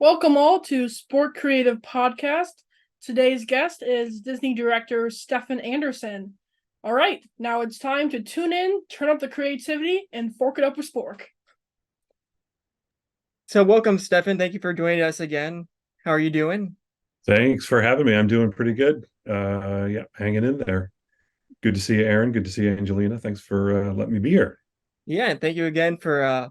Welcome all to Spork Creative Podcast. Today's guest is Disney director Stefan Anderson. All right, now it's time to tune in, turn up the creativity, and fork it up with Spork. So welcome, Stefan. Thank you for joining us again. How are you doing? Thanks for having me. I'm doing pretty good. Yeah, hanging in there. Good to see you, Aaron. Good to see you, Angelina. Thanks for letting me be here. Yeah, and thank you again for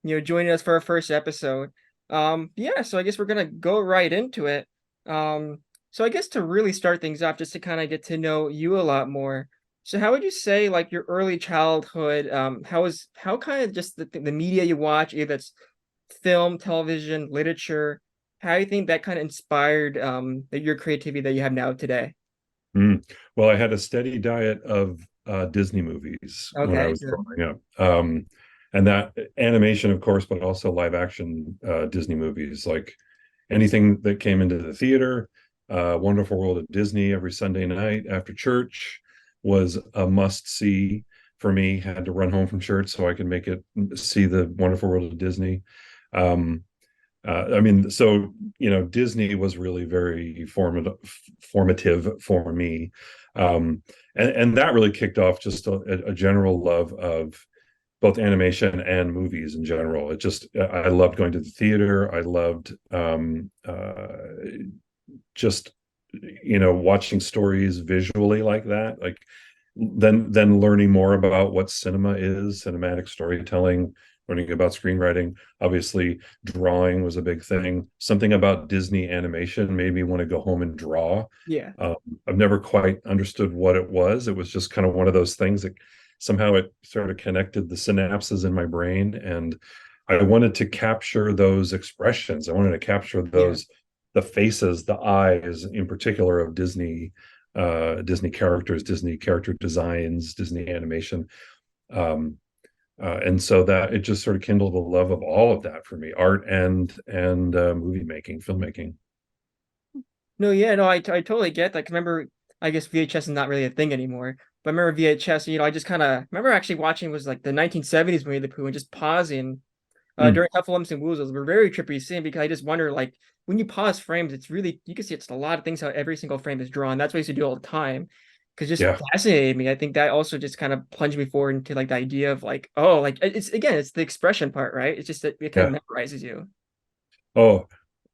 joining us for our first episode. So I guess we're gonna go right into it. So I guess to really start things off, just to kind of get to know you a lot more. So how would you say like your early childhood, how kind of just the media you watch, either that's film, television, literature, how do you think that kind of inspired your creativity that you have now today? Mm. Well, I had a steady diet of Disney movies when I Okay, was so growing up. And that animation, of course, but also live action Disney movies, like anything that came into the theater. Wonderful World of Disney every Sunday night after church was a must see for me. Had to run home from church so I could make it see the Wonderful World of Disney. Um, Disney was really very formative for me, and that really kicked off just a general love of both animation and movies in general. I loved going to the theater. I loved just watching stories visually like that, like then learning more about what cinema is, cinematic storytelling, learning about screenwriting. Obviously drawing was a big thing. Something about Disney animation made me want to go home and draw. yeah. um, I've never quite understood what it was. It was just kind of one of those things that somehow it sort of connected the synapses in my brain, and I wanted to capture those expressions. I wanted to capture Yeah. those, the faces, the eyes in particular of Disney characters, Disney character designs, Disney animation. Um, and so that it just sort of kindled a love of all of that for me, art and movie making, filmmaking. No, yeah, no, I totally get that. 'Cause remember, I guess VHS is not really a thing anymore. But I remember VHS, I just kind of remember actually watching was like the 1970s Winnie the Pooh and just pausing Mm, during Heffalumps and Woozles were very trippy scene because I just wonder like when you pause frames, it's really you can see it's a lot of things how every single frame is drawn. That's what I used to do all the time because just yeah, fascinated me. I think that also just kind of plunged me forward into like the idea of like, oh, like it's again, it's the expression part, right? It's just that it kind yeah. of memorizes you. Oh,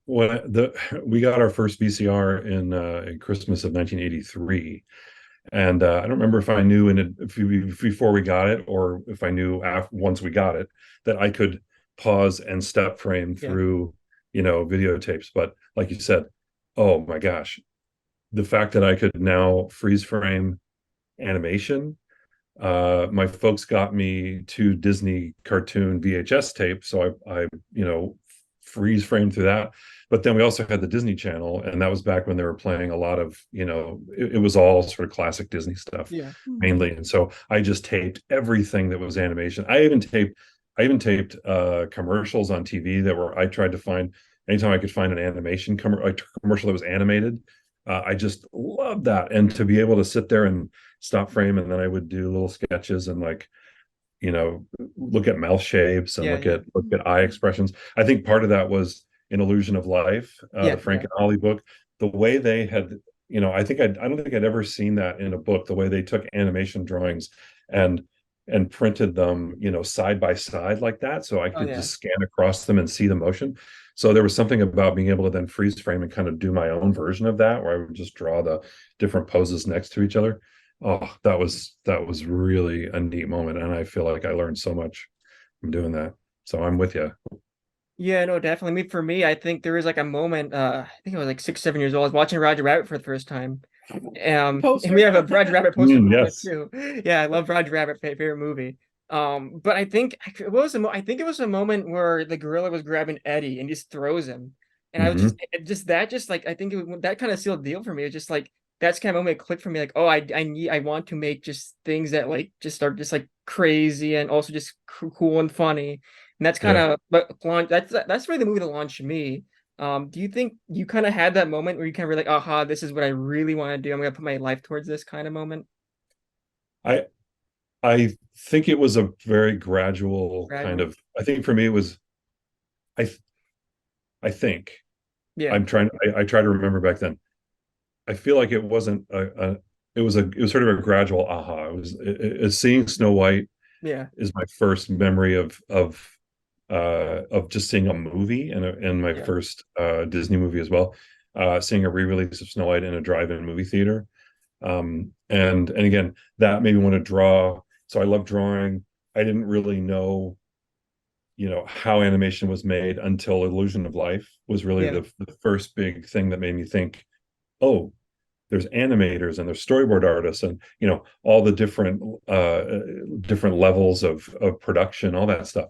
we got our first VCR in Christmas of 1983, and I don't remember if I knew if before we got it, or if I knew once we got it, that I could pause and step frame Yeah. through, videotapes. But like you said, oh my gosh, the fact that I could now freeze frame animation. My folks got me two Disney cartoon VHS tapes, so I freeze framed through that. But then we also had the Disney Channel, and that was back when they were playing a lot of, it was all sort of classic Disney stuff Yeah. mainly. And so I just taped everything that was animation. I even taped commercials on TV that were I tried to find anytime I could find an animation commercial that was animated. I just loved that, and to be able to sit there and stop frame, and then I would do little sketches and, like, look at mouth shapes and Yeah, look at eye expressions. I think part of that was in Illusion of Life, the yeah, Frank yeah, and Ollie book. The way they had, I don't think I'd ever seen that in a book. The way they took animation drawings and printed them, side by side like that, so I oh could yeah. just scan across them and see the motion. So there was something about being able to then freeze frame and kind of do my own version of that, where I would just draw the different poses next to each other. Oh, that was really a neat moment, and I feel like I learned so much from doing that. So I'm with you. Yeah, no, definitely. For me, I think there was like a moment, I think I was like 6, 7 years old. I was watching Roger Rabbit for the first time. And we Poster. have a Roger Rabbit poster for it Yes. too. Yeah, I love Roger Rabbit, favorite movie. But I think I think it was a moment where the gorilla was grabbing Eddie and just throws him. And I was Hmm. just like I think that kind of sealed the deal for me. It's just like that's kind of moment it clicked for me, like, oh, I want to make just things that like just are just like crazy and also just cool and funny. And that's kind Yeah. of that's really the movie that launched me. Do you think you kind of had that moment where you kind of were like, aha, this is what I really want to do. I'm gonna put my life towards this kind of moment? I I think it was a very gradual kind Gradual. of, I think for me it was, I I think Yeah. I try to remember back then. I feel like it wasn't it was sort of a gradual aha. Seeing Snow White Yeah. is my first memory of just seeing a movie, and my Yeah. first Disney movie as well. Seeing a re-release of Snow White in a drive-in movie theater. And again, that made me want to draw. So I love drawing. I didn't really know, how animation was made until Illusion of Life was really Yeah. the first big thing that made me think, oh, there's animators and there's storyboard artists, and all the different levels of production, all that stuff.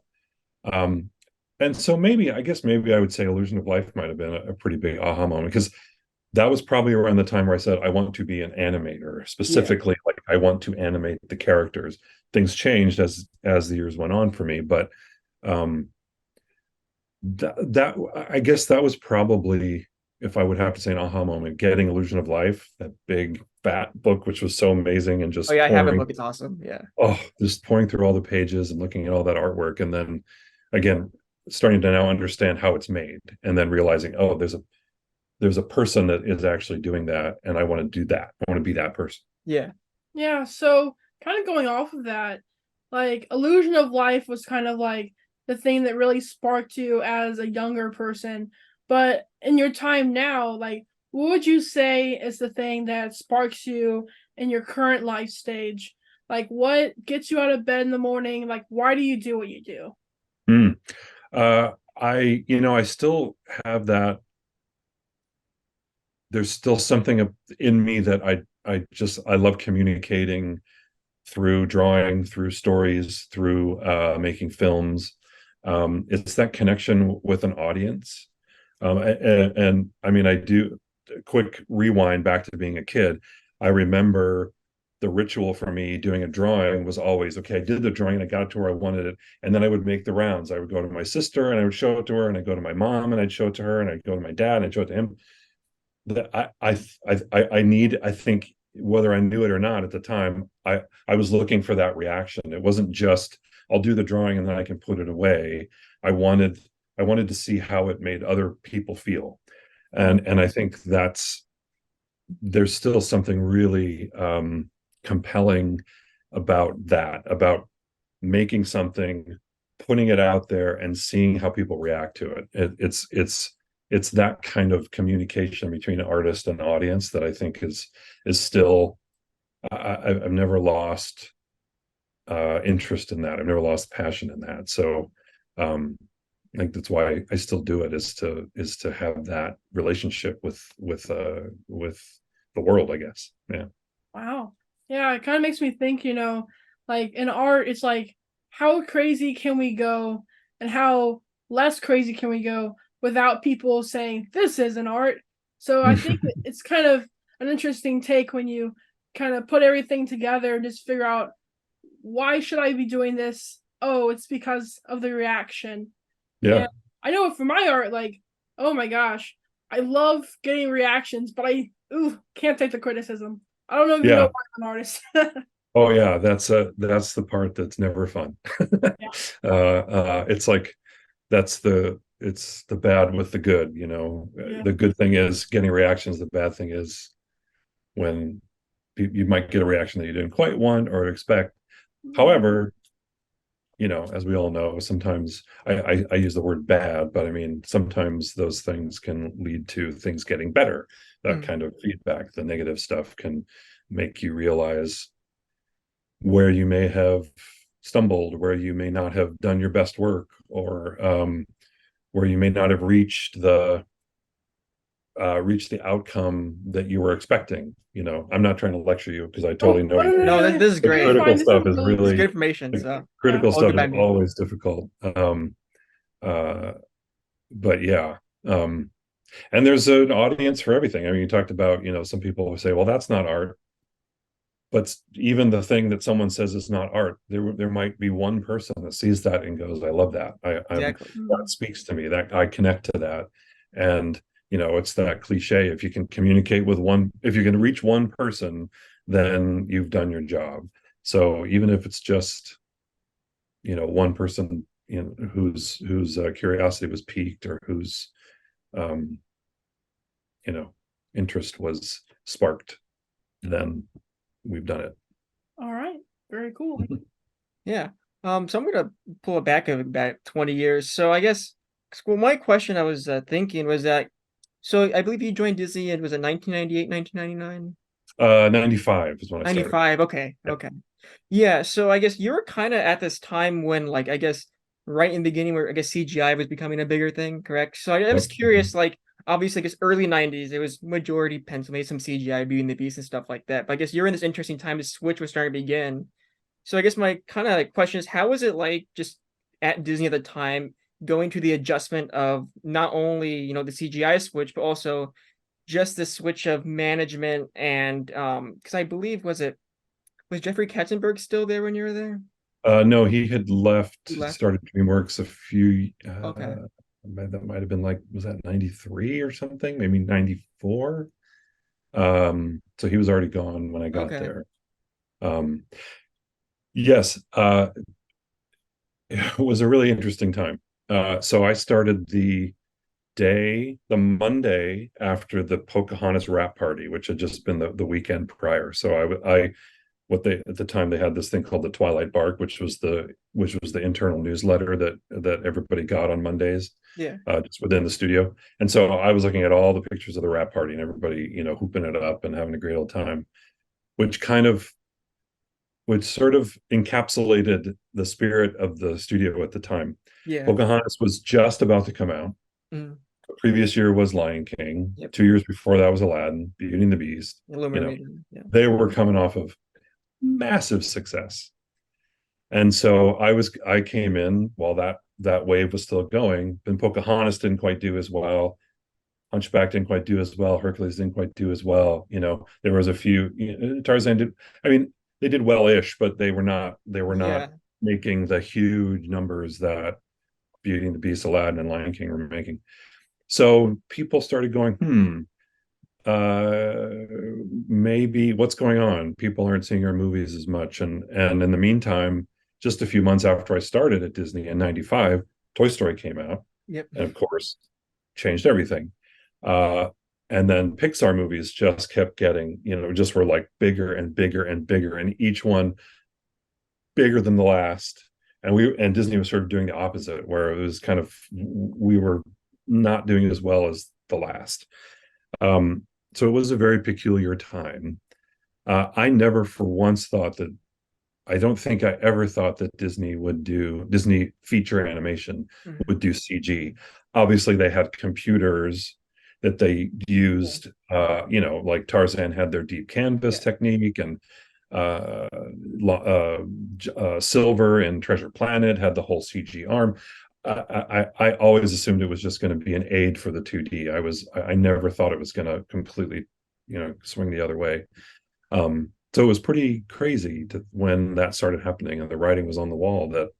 And so maybe I would say Illusion of Life might have been a pretty big aha moment, because that was probably around the time where I said I want to be an animator, Yeah. specifically, like I want to animate the characters. Things changed as the years went on for me, but um that I guess that was probably, if I would have to say, an aha moment, getting Illusion of Life, that big fat book, which was so amazing, and Oh just yeah, I have a pouring, book. It's awesome. Yeah. just pouring through all the pages and looking at all that artwork, and then again starting to now understand how it's made, and then realizing, oh, there's a person that is actually doing that, and I want to do that. I want to be that person. Yeah. Yeah, so kind of going off of that, like Illusion of Life was kind of like the thing that really sparked you as a younger person. But in your time now, like what would you say is the thing that sparks you in your current life stage? Like what gets you out of bed in the morning? Like why do you do what you do? Mm. I still have that. There's still something in me that I love communicating through drawing, through stories, through making films. It's that connection with an audience. And I mean, I do a quick rewind back to being a kid. I remember the ritual for me doing a drawing was always, okay, I did the drawing and I got it to where I wanted it. And then I would make the rounds. I would go to my sister and I would show it to her, and I'd go to my mom and I'd show it to her, and I'd go to my dad and I'd show it to him. That I think, whether I knew it or not at the time, I was looking for that reaction. It wasn't just, I'll do the drawing and then I can put it away. I wanted to see how it made other people feel. And I think there's still something really compelling about that, about making something, putting it out there, and seeing how people react to it. It's that kind of communication between artist and audience that I think is still, I've never lost interest in that. I've never lost passion in that. So I think that's why I still do it, is to have that relationship with the world, I guess. Yeah. Wow. Yeah, it kind of makes me think, like in art, it's like how crazy can we go and how less crazy can we go without people saying this isn't art. So I think it's kind of an interesting take when you kind of put everything together and just figure out why should I be doing this? Oh, it's because of the reaction. Yeah. And I know for my art, like, oh my gosh, I love getting reactions, but I can't take the criticism. I don't know if you know Yeah. why I'm an artist. Oh yeah, that's the part that's never fun. Yeah. It's like it's the bad with the good, Yeah. The good thing is getting reactions. The bad thing is when you might get a reaction that you didn't quite want or expect. However, as we all know, sometimes I use the word bad, but I mean, sometimes those things can lead to things getting better. That kind of feedback, the negative stuff, can make you realize where you may have stumbled, where you may not have done your best work, or where you may not have reached the outcome that you were expecting. I'm not trying to lecture you, because I totally know you. No, this is The great. critical Fine. This stuff is is really It's good really information. So critical all good stuff by is me. always difficult. Uh, but yeah. And there's an audience for everything. I mean, you talked about, some people will say, well, that's not art. But even the thing that someone says is not art, there might be one person that sees that and goes, I love that. Exactly. That speaks to me, that I connect to that. And it's that cliche, if you can communicate with one, if you can reach one person, then you've done your job. So even if it's just one person, whose curiosity was piqued, or whose um, interest was sparked, then we've done it. All right. Very cool. Yeah. So I'm gonna pull it back about 20 years. So I guess, well, my question I was thinking was that, so I believe you joined Disney, and was it 1998, 1999? 95 is when I started. 95. Okay. Yeah. Okay. Yeah. So I guess you were kind of at this time when, like, I guess right in the beginning where I guess CGI was becoming a bigger thing, correct? So I was Yep. curious, like, obviously, I guess early 90s, it was majority pencil, maybe some CGI, Beauty and the Beast and stuff like that. But I guess you're in this interesting time, the switch was starting to begin. So I guess my kind of like question is, how was it like just at Disney at the time going to the adjustment of not only, the CGI switch, but also just the switch of management and because I believe was Jeffrey Katzenberg still there when you were there? No, he had left, He left. started DreamWorks a few, Okay. that might have been like, was that 93 or something? Maybe 94. So he was already gone when I got Okay. there. Yes, it was a really interesting time. So I started the Monday after the Pocahontas wrap party, which had just been the weekend prior. So what they at the time they had this thing called the Twilight Bark, which was the internal newsletter that everybody got on Mondays, Yeah. just within the studio. And so I was looking at all the pictures of the wrap party and everybody, hooping it up and having a great old time, which sort of encapsulated the spirit of the studio at the time. Yeah. Pocahontas was just about to come out. Mm. The previous year was Lion King. Yep. 2 years before that was Aladdin, Beauty and the Beast. Little Mermaid. Yeah. They were coming off of massive success. And so I came in while that wave was still going. And Pocahontas didn't quite do as well. Hunchback didn't quite do as well. Hercules didn't quite do as well. There was a few. Tarzan did. I mean, they did well-ish, but they were not. They were Yeah. not making the huge numbers that Beauty and the Beast, Aladdin, and Lion King were making. So people started going, maybe what's going on? People aren't seeing our movies as much. And in the meantime, just a few months after I started at Disney in 95, Toy Story came out. Yep. And of course, changed everything. And then Pixar movies just kept getting, just were like bigger and bigger and bigger, and each one bigger than the last. And Disney was sort of doing the opposite, where it was kind of, we were not doing as well as the last. So it was a very peculiar time. I never for once thought that, I don't think I ever thought that Disney feature animation would do CG. Obviously, they had computers that they used, like Tarzan had their deep canvas technique, and Silver in Treasure Planet had the whole CG arm. I always assumed it was just going to be an aid for the 2D. I never thought it was going to completely, swing the other way. So it was pretty crazy when that started happening and the writing was on the wall that